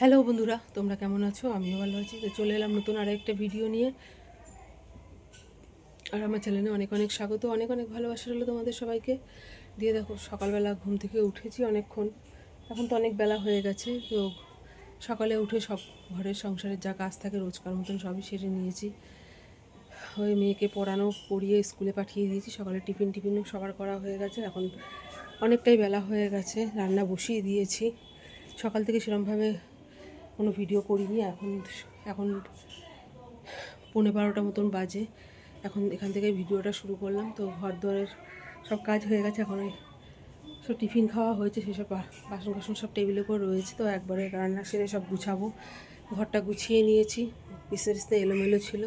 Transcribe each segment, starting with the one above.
Hello বন্ধুরা, তোমরা কেমন আছো? আমিও ভালো আছি। তো চলে এলাম নতুন আর একটা ভিডিও নিয়ে। আর আমার চ্যানেলে অনেক অনেক স্বাগত, অনেক অনেক ভালোবাসা রইলো তোমাদের সবাইকে। দিয়ে দেখো, সকালবেলা ঘুম থেকে উঠেছি অনেকক্ষণ, এখন তো অনেক বেলা হয়ে গেছে। তো সকালে উঠে সব ঘরের সংসারের যা কাজ থাকে রোজকার মতন সবই সেরে নিয়েছি। ওই মেয়েকে পড়িয়ে স্কুলে পাঠিয়ে দিয়েছি। সকালে টিফিনও সবার করা হয়ে গেছে। এখন অনেকটাই বেলা হয়ে গেছে, রান্না বসিয়ে দিয়েছি। সকাল থেকে সেরকমভাবে কোনো ভিডিও করিনি। এখন এখন 11:30 মতন বাজে। এখন এখান থেকে ভিডিওটা শুরু করলাম। তো ঘর দুয়ারের সব কাজ হয়ে গেছে। এখন ওই সব টিফিন খাওয়া হয়েছে, সেসব বাসন কাসন সব টেবিলের উপর রয়েছে। তো একবারে রান্না সেরে সব গুছাবো। ঘরটা গুছিয়ে নিয়েছি, বিছনা এলোমেলো ছিল।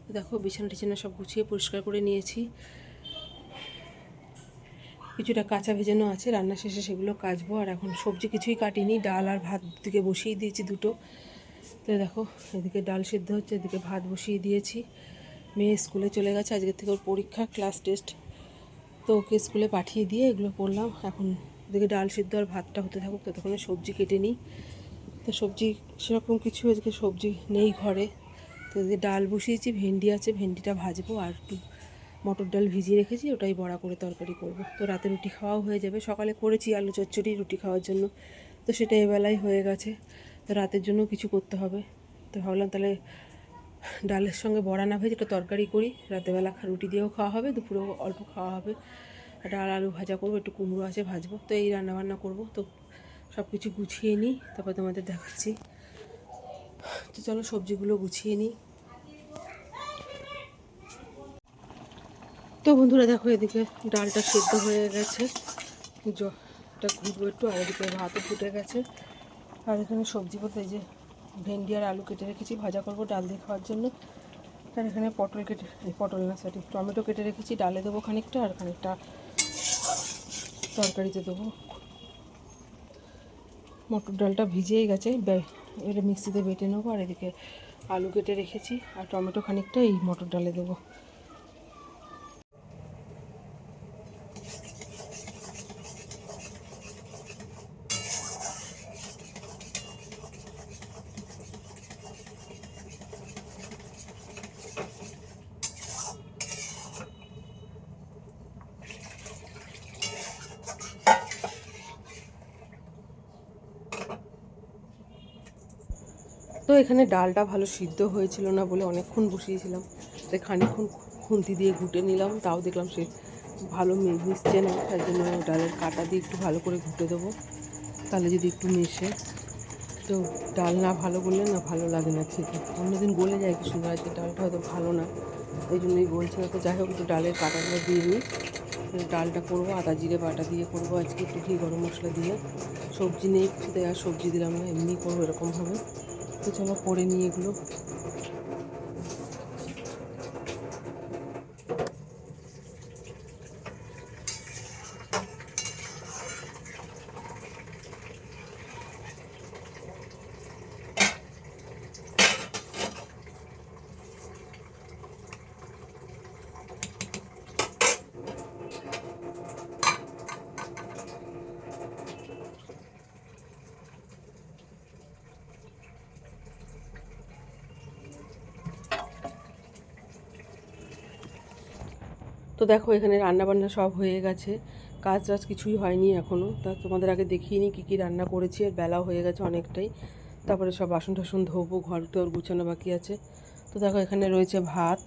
তো দেখো, বিছানা টিছানা সব গুছিয়ে পরিষ্কার করে নিয়েছি। কিছুটা কাঁচা ভেজানো আছে, রান্না শেষে সেগুলো কাচবো। আর এখন সবজি কিছুই কাটিনি, ডাল আর ভাত দিকে বসিয়ে দিয়েছি দুটো। তো দেখো, এদিকে ডাল সিদ্ধ হচ্ছে, এদিকে ভাত বসিয়ে দিয়েছি। মেয়ে স্কুলে চলে গেছে, আজকের থেকে ওর পরীক্ষা, ক্লাস টেস্ট। তো ওকে স্কুলে পাঠিয়ে দিয়ে এগুলো করলাম। এখন এদিকে ডাল সিদ্ধ আর ভাতটা হতে থাকুক, ততক্ষণে সবজি কেটে নিই। তো সবজি সেরকম কিছু আজকে সবজি নেই ঘরে। তো এদিকে ডাল বসিয়েছি, ভেন্ডি আছে, ভেন্ডিটা ভাজবো। আর একটু মটর ডাল ভিজিয়ে রেখেছি, ওটাই বড়া করে তরকারি করব। তো রাতে রুটি খাওয়াও হয়ে যাবে। সকালে করেছি আলু চচ্চড়ি রুটি খাওয়ার জন্য, তো সেটা এবেলায় হয়ে গেছে। তো রাতের জন্য কিছু করতে হবে। তো ভাবলাম তাহলে ডালের সঙ্গে বড়া না ভেজে একটা তরকারি করি, রাতেরবেলা রুটি দিয়েও খাওয়া হবে, দুপুরেও অল্প খাওয়া হবে। ডাল আলু ভাজা করবো, একটু কুমড়ো আছে ভাজবো। তো এই রান্নাবান্না করবো। তো সব কিছু গুছিয়ে নিই, তারপর তোমাদের দেখাচ্ছি। তো চলো সবজিগুলো গুছিয়ে নিই। তো বন্ধুরা দেখো, এদিকে ডালটা সেদ্ধ হয়ে গেছে, জলটা ঘুরবো একটু। আর এদিকে ভাতও ফুটে গেছে। আর এখানে সবজি বলতে এই যে ভেন্ডি আর আলু কেটে রেখেছি, ভাজা করবো ডাল দিয়ে খাওয়ার জন্য। আর এখানে পটল না সরি, টমেটো কেটে রেখেছি, ডালে দেবো খানিকটা, আর খানিকটা তরকারিতে দেবো। মটর ডালটা ভিজেই গেছে, এবারে মিক্সিতে বেটে নেবো। আর এদিকে আলু কেটে রেখেছি, আর টমেটো খানিকটা এই মটর ডালে দেবো। তো এখানে ডালটা ভালো সিদ্ধ হয়েছিল না বলে অনেকক্ষণ বসিয়েছিলাম। তাই খানিকক্ষণ খুন্তি দিয়ে ঘুটে নিলাম, তাও দেখলাম সে ভালো মিশছে না। তাই জন্য ডালের কাঁটা দিয়ে একটু ভালো করে ঘুটে দেবো, তাহলে যদি একটু মেশে। তো ডাল না ভালো করলে না ভালো লাগে না খেতে। অন্যদিন গলে যায় কি সুন্দর, আজকে ডালটা হয়তো ভালো না, ওই জন্যই গলছে না। তো যাই হোক, একটু ডালের কাঁটাগুলো দিয়ে নিই। ডালটা করবো আদা জিরে বাটা দিয়ে করবো আজকে, একটু ঘি গরম মশলা দিয়ে। সবজি নেই কিছুতে, আর সবজি দিলাম না, এমনি করবো এরকমভাবে। তো চলো করে নিই এগুলো। তো দেখো, এখানে রান্নাবান্না সব হয়ে গেছে, কাজ টাজ কিছুই হয়নি এখনও। তা তোমাদের আগে দেখিয়ে নিই কী কী রান্না করেছি। আর বেলাও হয়ে গেছে অনেকটাই। তারপরে সব বাসন টাসন ধোবো, ঘর টর গুছানো বাকি আছে। তো দেখো, এখানে রয়েছে ভাত,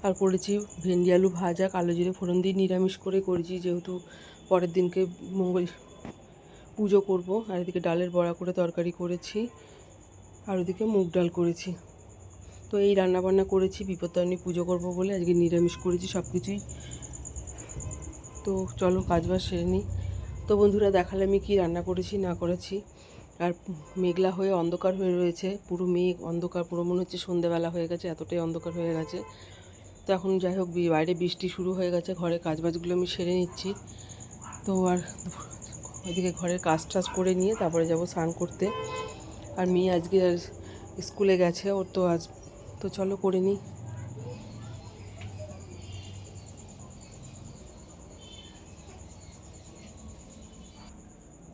আর করেছি ভেন্ডি আলু ভাজা, কালো জিরে ফোড়ন দিয়ে নিরামিষ করে করেছি, যেহেতু পরের দিনকে মঙ্গল পুজো করব। আর এদিকে ডালের বড়া করে তরকারি করেছি, আর ওদিকে মুগ ডাল করেছি। তো এই রান্নাবান্না করেছি, বিপত্তারিণী পুজো করব বলে আজকে নিরামিষ করেছি সব কিছুই। তো চলো কাজবাজ সেরে নিই। তো বন্ধুরা, দেখালে আমি কী রান্না করেছি না করেছি। আর মেঘলা হয়ে অন্ধকার হয়ে রয়েছে, পুরো মেঘ অন্ধকার, পুরো মনে হচ্ছে সন্ধ্যেবেলা হয়ে গেছে, এতটাই অন্ধকার হয়ে গেছে। তো এখন যাই হোক, বাইরে বৃষ্টি শুরু হয়ে গেছে, ঘরে কাজবাজগুলো আমি সেরে নিচ্ছি। তো আর ওইদিকে ঘরের কাজ টাজ করে নিয়ে তারপরে যাব স্নান করতে। আর মেয়ে আজকে আর স্কুলে গেছে, ওর তো আজ। তো চলো করে নিই।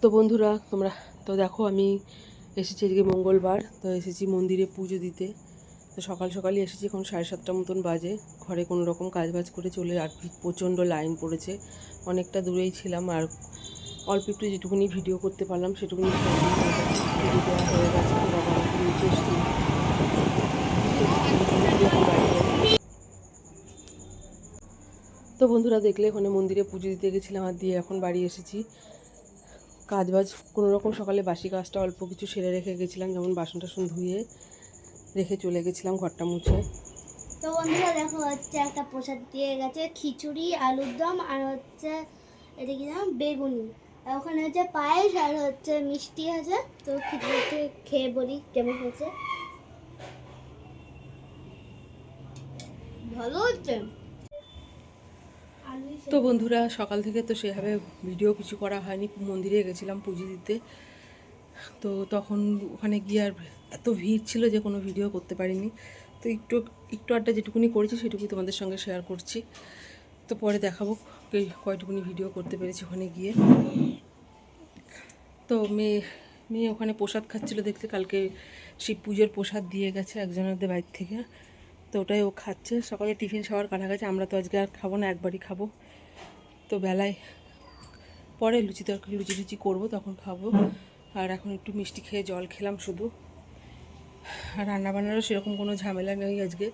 তো বন্ধুরা, তোমরা তো দেখো আমি এসেছি আজকে মঙ্গলবার, তো এসেছি মন্দিরে পুজো দিতে। তো সকাল সকালই এসেছি, এখন 7:30 মতন বাজে। ঘরে কোনো রকম কাজবাজ করে চলে, আর প্রচণ্ড লাইন পড়েছে। অনেকটা দূরেই ছিলাম, আর অল্প একটু যেটুকুনি ভিডিও করতে পারলাম সেটুকুনি ভিডিও দেওয়া হয়ে গেছে। তো বাবা আমাকে নিচে এসেছি। তো বন্ধুরা দেখলে ওখানে মন্দিরে পুজো দিতে গেছিলাম, আর দিয়ে এখন বাড়ি এসেছি। কাজবাজ কোনো রকম সকালে বাসি কাজটা অল্প কিছু সেরে রেখে গেছিলাম, যেমন বাসন টাসন ধুয়ে রেখে চলে গেছিলাম ঘরটা মুছে। তো বন্ধুরা দেখো হচ্ছে একটা প্রসাদ দিয়ে গেছে, খিচুড়ি, আলুর দম, আর হচ্ছে এটা কি নাম, বেগুনি। আর ওখানে হচ্ছে পায়েস আর হচ্ছে মিষ্টি আছে। তো খিচুড়িতে খেয়ে বলি কেমন হয়েছে। ভালো হচ্ছে। তো বন্ধুরা সকাল থেকে তো সেভাবে ভিডিও কিছু করা হয়নি, মন্দিরে গেছিলাম পুজো দিতে। তো তখন ওখানে গিয়ে আর এত ভিড় ছিল যে কোনো ভিডিও করতে পারিনি। তো একটু একটু আড্ডা যেটুকুনি করেছি সেটুকুই তোমাদের সঙ্গে শেয়ার করছি। তো পরে দেখাবো কয়টুকুনি ভিডিও করতে পেরেছি ওখানে গিয়ে। তো মেয়ে মেয়ে ওখানে প্রসাদ খাচ্ছিলো, দেখতে কালকে শিব পুজোর প্রসাদ দিয়ে গেছে একজনের বাড়ির থেকে। তো ওটাই ও খাচ্ছে। সকালে টিফিন সবার কাটা গেছে, আমরা তো আজকে আর খাবো না, একবারই খাবো। তো বেলায় পরে লুচি টুচি করবো, তখন খাবো। আর এখন একটু মিষ্টি খেয়ে জল খেলাম শুধু। আর রান্নাবান্নারও সেরকম কোনো ঝামেলা নেই আজকে।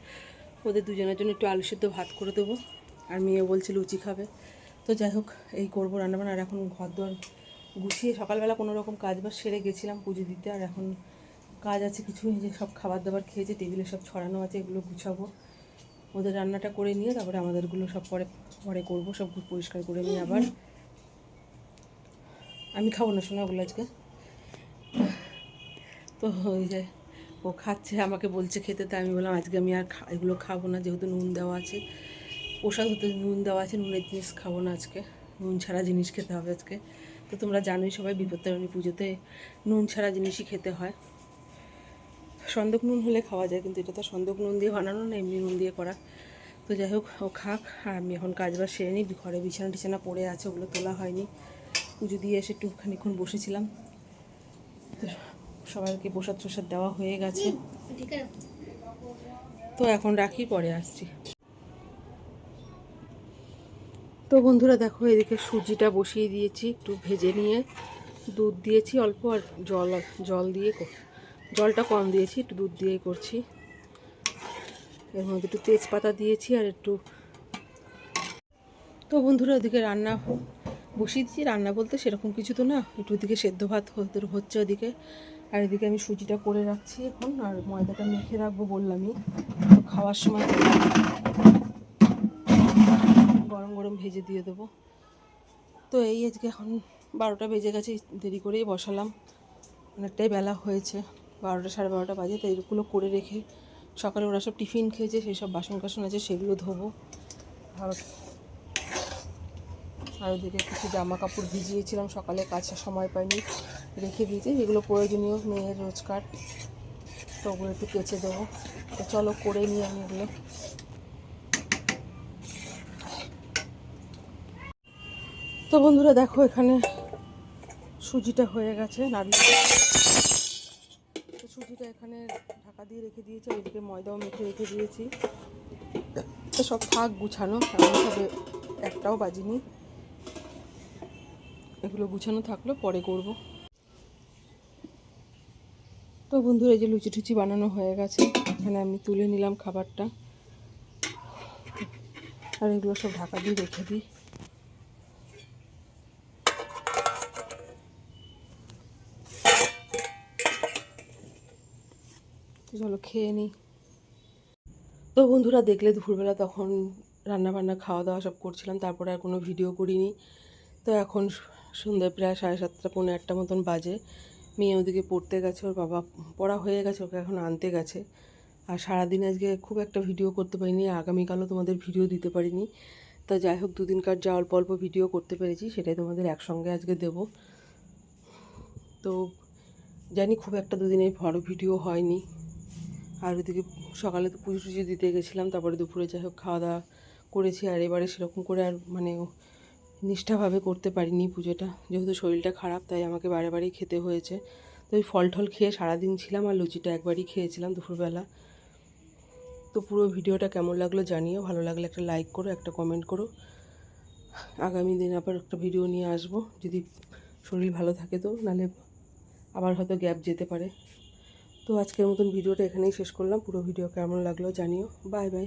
ওদের দুজনের জন্য একটু আলু সেদ্ধ ভাত করে দেবো, আর মেয়ে বলছে লুচি খাবে। তো যাই হোক এই করবো রান্নাবান্না। আর এখন ঘর দর গুছিয়ে সকালবেলা কোনো রকম কাজ বাজ সেরে গেছিলাম পুজো দিতে, আর এখন কাজ আছে কিছু, যে সব খাবার দাবার খেয়েছে, টেবিলে সব ছড়ানো আছে, এগুলো গুছাবো। ওদের রান্নাটা করে নিয়ে তারপরে আমাদেরগুলো সব পরে পরে করবো, সব পরিষ্কার করে নিয়ে আবার। আমি খাবো না শোনা ওগুলো আজকে। তো ওই যে ও খাচ্ছে, আমাকে বলছে খেতে, তাই আমি বললাম আজকে আমি আর এগুলো খাবো না, যেহেতু নুন দেওয়া আছে, প্রসাদ হতে নুন দেওয়া আছে, নুনের জিনিস খাবো না আজকে, নুন ছাড়া জিনিস খেতে হবে আজকে। তো তোমরা জানোই সবাই বিপত্তারিণী পুজোতে নুন ছাড়া জিনিসই খেতে হয়। সন্দক নুন হলে খাওয়া যায়, কিন্তু এটা তো সন্দক নুন দিয়ে বানানো না, এমনি নুন দিয়ে করা। তো যাই হোক ও খাক, আর আমি এখন কাজবাজ সেরে নিই। ঘরে বিছানা টিছানা পড়ে আছে, ওগুলো তোলা হয়নি। পুজো দিয়ে এসে একটু খানিক্ষণ বসেছিলাম। তো সবাইকে প্রসাদ টসাদ দেওয়া হয়ে গেছে। তো এখন রাখি, পরে আসছি। তো বন্ধুরা দেখো এদিকে সুজিটা বসিয়ে দিয়েছি, একটু ভেজে নিয়ে দুধ দিয়েছি অল্প, আর জল দিয়ে জলটা কম দিয়েছি, একটু দুধ দিয়েই করছি। এর মধ্যে একটু তেজপাতা দিয়েছি আর একটু। তো বন্ধুরা ওদিকে রান্না বসিয়ে দিচ্ছি, রান্না বলতে সেরকম কিছু তো না, একটু ওদিকে সেদ্ধ ভাত হচ্ছে ওদিকে, আর এদিকে আমি সুজিটা করে রাখছি এখন, আর ময়দাটা মেখে রাখবো বললামই। তো খাওয়ার সময় গরম গরম ভেজে দিয়ে দেবো। তো এই আজকে এখন 12টা বেজে গেছে, দেরি করেই বসালাম, অনেকটাই বেলা হয়েছে, 12টা 12:30 বাজে। তো এইগুলো করে রেখে সকালে ওরা সব টিফিন খেয়েছে, সেই সব বাসন কাসন আছে সেগুলো ধোবো। আর ওদিকে কিছু জামা কাপড় ভিজিয়েছিলাম সকালে, কাচার সময় পাইনি, রেখে দিয়েছি, যেগুলো প্রয়োজনীয় মেয়ের রোজকার, তো ওগুলো একটু কেচে দেবো। তো চলো করে নিই আমি এগুলো। তো বন্ধুরা দেখো এখানে সুজিটা হয়ে গেছে, নাড়িয়ে তো সুজিটা এখানে ঢাকা দিয়ে রেখে দিয়েছি, ওইদিকে ময়দাও মেখে রেখে দিয়েছি। তো সব থাক গুছানো, এমনভাবে একটাও বাজিনি, এগুলো গুছানো থাকলো, পরে করব। তো বন্ধুরা এই যে লুচি টুচি বানানো হয়ে গেছে, এখানে আমি তুলে নিলাম খাবারটা, আর এগুলো সব ঢাকা দিয়ে রেখে দিই। চলো খেয়ে নিই। তো বন্ধুরা দেখলে দুপুরবেলা তখন রান্নাবান্না খাওয়া দাওয়া সব করছিলাম, তারপরে আর কোনো ভিডিও করিনি। তো এখন সন্ধ্যে প্রায় 7:30 পৌনে 8টা মতন বাজে। মেয়ে ওদিকে পড়তে গেছে, ওর বাবা পড়া হয়ে গেছে, ওকে এখন আনতে গেছে। আর সারাদিন আজকে খুব একটা ভিডিও করতে পারিনি, আগামীকালও তোমাদের ভিডিও দিতে পারিনি। তো যাই হোক দুদিনকার যা অল্প অল্প ভিডিও করতে পেরেছি সেটাই তোমাদের একসঙ্গে আজকে দেব। তো জানি খুব একটা দুদিনের বড় ভিডিও হয়নি। আর ওদিকে সকালে তো পুজো টুজো দিতে গেছিলাম, তারপরে দুপুরে যাই হোক খাওয়া দাওয়া করেছি। আর এবারে সেরকম করে আর মানে নিষ্ঠাভাবে করতে পারিনি পুজোটা, যেহেতু শরীরটা খারাপ তাই আমাকে বারে বারেই খেতে হয়েছে। তো ওই ফল টল খেয়ে সারাদিন ছিলাম, আর লুচিটা একবারই খেয়েছিলাম দুপুরবেলা। তো পুরো ভিডিওটা কেমন লাগলো জানিও, ভালো লাগলে একটা লাইক করো, একটা কমেন্ট করো। আগামী দিন আবার একটা ভিডিও নিয়ে আসবো, যদি শরীর ভালো থাকে তো, নাহলে আবার হয়তো গ্যাপ যেতে পারে। তো আজকের মতন ভিডিওটা এখানেই শেষ করলাম। পুরো ভিডিও কেমন লাগলো জানিও। Bye bye.